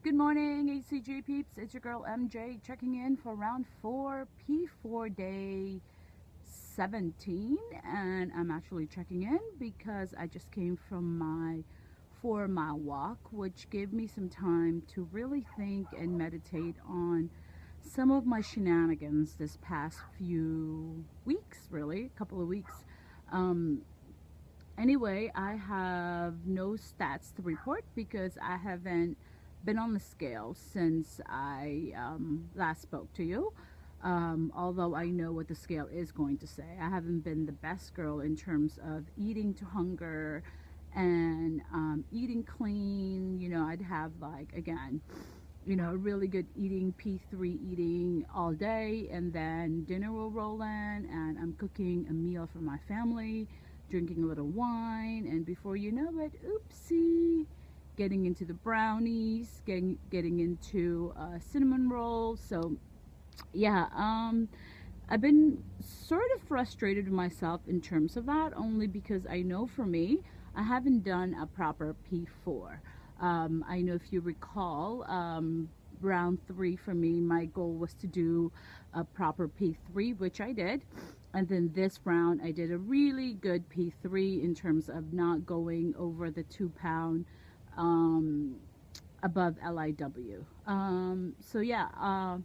Good morning, HCG peeps. It's your girl MJ checking in for round 4P4 day 17. And I'm actually checking in because I just came from my 4-mile walk, which gave me some time to really think and meditate on some of my shenanigans this past few weeks, really, a couple of weeks. Um, Anyway, I have no stats to report because I haven't been on the scale since I last spoke to you. Although I know what the scale is going to say. I haven't been the best girl in terms of eating to hunger and eating clean. I'd have, like, again, really good eating, P3 eating all day, and then dinner will roll in, and I'm cooking a meal for my family, drinking a little wine, and before you know it, oopsie, getting into the brownies, getting into cinnamon rolls. So yeah, I've been sort of frustrated with myself in terms of that, only because I know for me, I haven't done a proper P4. I know, if you recall, round 3 for me, my goal was to do a proper P3, which I did. And then this round, I did a really good P3 in terms of not going over the 2 pound above LIW. So yeah,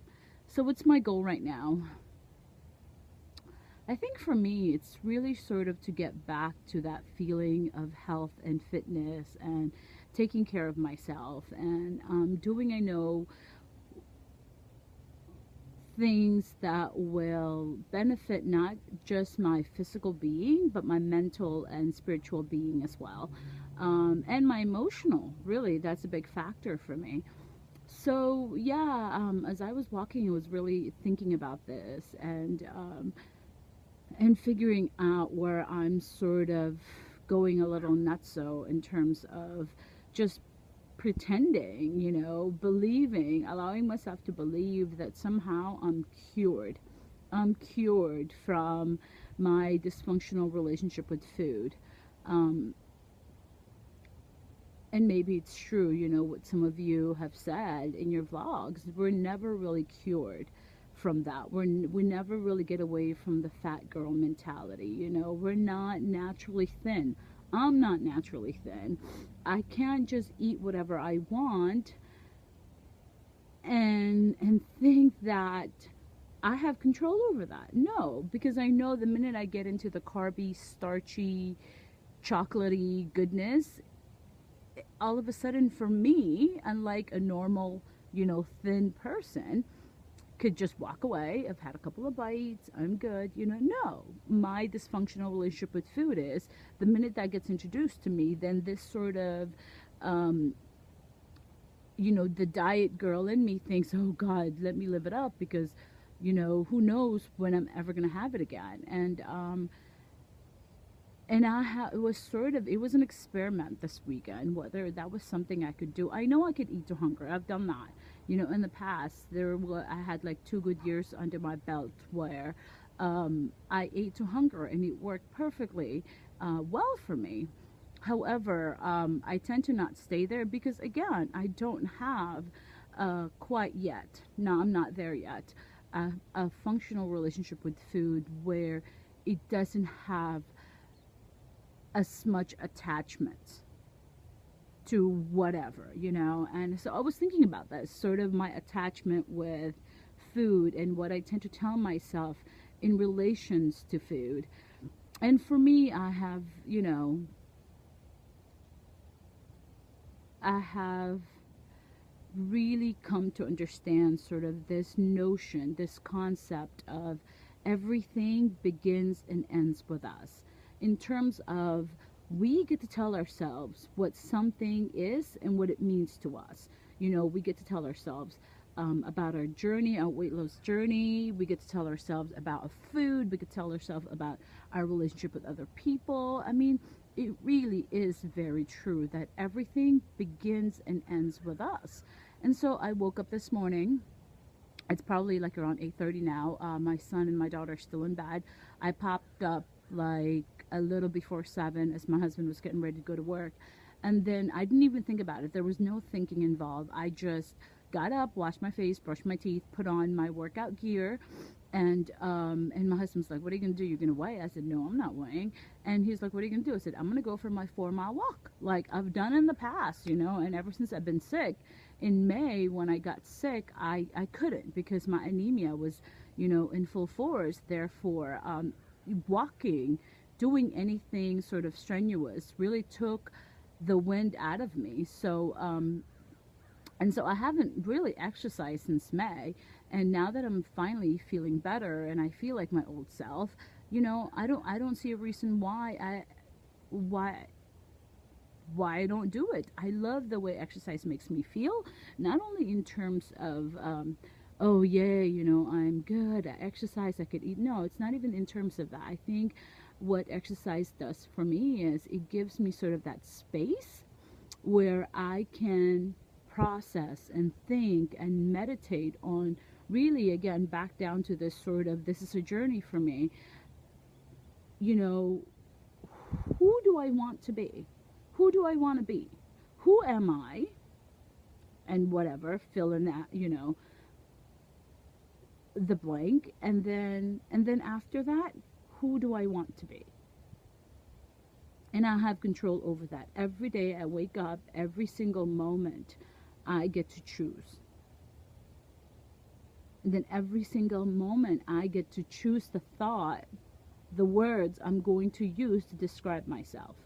so what's my goal right now? I think for me, it's really sort of to get back to that feeling of health and fitness and taking care of myself and doing, I know, things that will benefit not just my physical being, but my mental and spiritual being as well. And my emotional, really, that's a big factor for me. So yeah, as I was walking, I was really thinking about this and figuring out where I'm sort of going a little nutso in terms of just pretending, believing, allowing myself to believe that somehow I'm cured. I'm cured from my dysfunctional relationship with food. Um, and maybe it's true, what some of you have said in your vlogs. We're never really cured from that. We never really get away from the fat girl mentality. We're not naturally thin. I'm not naturally thin. I can't just eat whatever I want and think that I have control over that. No, because I know the minute I get into the carby, starchy, chocolatey goodness, all of a sudden, for me, unlike a normal, thin person, could just walk away. I've had a couple of bites, I'm good. No, my dysfunctional relationship with food is the minute that gets introduced to me, then this sort of the diet girl in me thinks, oh God, let me live it up, because who knows when I'm ever gonna have it again. And it was an experiment this weekend, whether that was something I could do. I know I could eat to hunger. I've done that. In the past, I had like 2 good years under my belt where I ate to hunger, and it worked perfectly well for me. However, I tend to not stay there because, again, I don't have quite yet. No, I'm not there yet. A functional relationship with food where it doesn't have as much attachment to whatever, and so I was thinking about that, sort of my attachment with food and what I tend to tell myself in relations to food. And for me, I have really come to understand sort of this notion, this concept of everything begins and ends with us, in terms of we get to tell ourselves what something is and what it means to us. We get to tell ourselves about our journey, our weight loss journey. We get to tell ourselves about food. We get to tell ourselves about our relationship with other people. I mean, it really is very true that everything begins and ends with us. And so I woke up this morning. It's probably like around 8:30 now. My son and my daughter are still in bed. I popped up like a little before 7 as my husband was getting ready to go to work. And then I didn't even think about it. There was no thinking involved. I just got up, washed my face, brushed my teeth, put on my workout gear, and my husband's like, "What are you gonna do? You're gonna weigh?" I said, "No, I'm not weighing." And he's like, "What are you gonna do?" I said, "I'm gonna go for my 4-mile walk, like I've done in the past, you know." And ever since I've been sick, in May when I got sick, I couldn't, because my anemia was, you know, in full force. Therefore, walking, doing anything sort of strenuous really took the wind out of me. So and so I haven't really exercised since May. And now that I'm finally feeling better and I feel like my old self, you know, I don't see a reason why I don't do it. I love the way exercise makes me feel, not only in terms of oh yeah, you know, I'm good, I exercise, I could eat. No, it's not even in terms of that. I think what exercise does for me is it gives me sort of that space where I can process and think and meditate on, really, again, back down to this sort of, this is a journey for me, you know, who do I want to be? Who do I want to be? Who am I? And whatever, fill in that, you know, the blank. And then after that, who do I want to be? And I have control over that. Every day I wake up, every single moment, I get to choose. And then every single moment I get to choose the thought, the words I'm going to use to describe myself.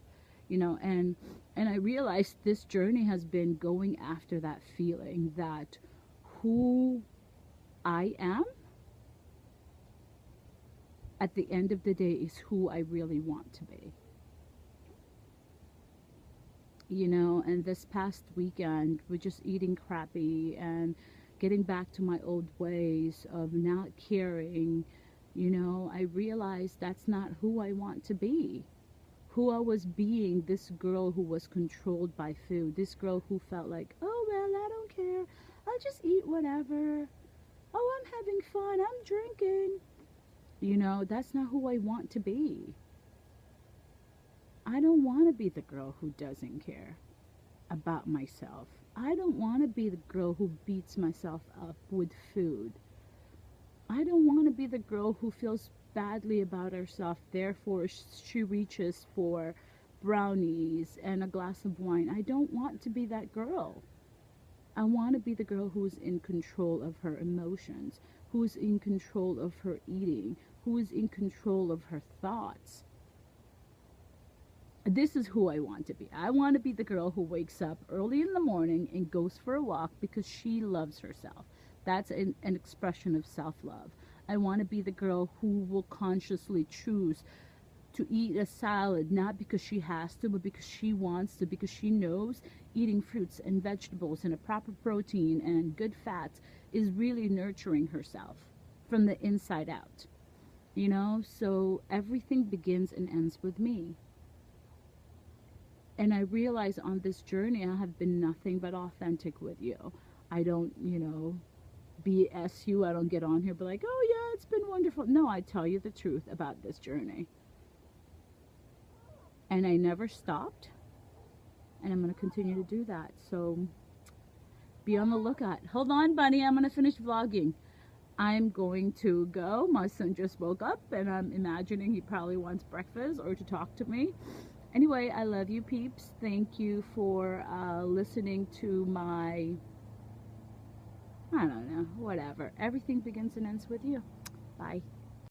You know, and I realized this journey has been going after that feeling that who I am at the end of the day is who I really want to be. You know, and this past weekend, we're just eating crappy and getting back to my old ways of not caring. You know, I realized that's not who I want to be. Who I was being, this girl who was controlled by food, this girl who felt like, oh, well, I don't care, I'll just eat whatever. Oh, I'm having fun, I'm drinking. You know, that's not who I want to be. I don't want to be the girl who doesn't care about myself. I don't want to be the girl who beats myself up with food. I don't want to be the girl who feels badly about herself, therefore she reaches for brownies and a glass of wine. I don't want to be that girl. I want to be the girl who's in control of her emotions, who's in control of her eating, who is in control of her thoughts. This is who I want to be. I want to be the girl who wakes up early in the morning and goes for a walk because she loves herself. That's an expression of self-love. I want to be the girl who will consciously choose to eat a salad, not because she has to, but because she wants to, because she knows eating fruits and vegetables and a proper protein and good fats is really nurturing herself from the inside out. You know, so everything begins and ends with me. And I realize on this journey I have been nothing but authentic with you. I don't, you know, BS you. I don't get on here but like, oh yeah, it's been wonderful. No, I tell you the truth about this journey. And I never stopped. And I'm going to continue to do that. So be on the lookout. Hold on, bunny. I'm going to finish vlogging. I'm going to go. My son just woke up and I'm imagining he probably wants breakfast or to talk to me. Anyway, I love you peeps. Thank you for listening to my, I don't know, whatever. Everything begins and ends with you. Bye.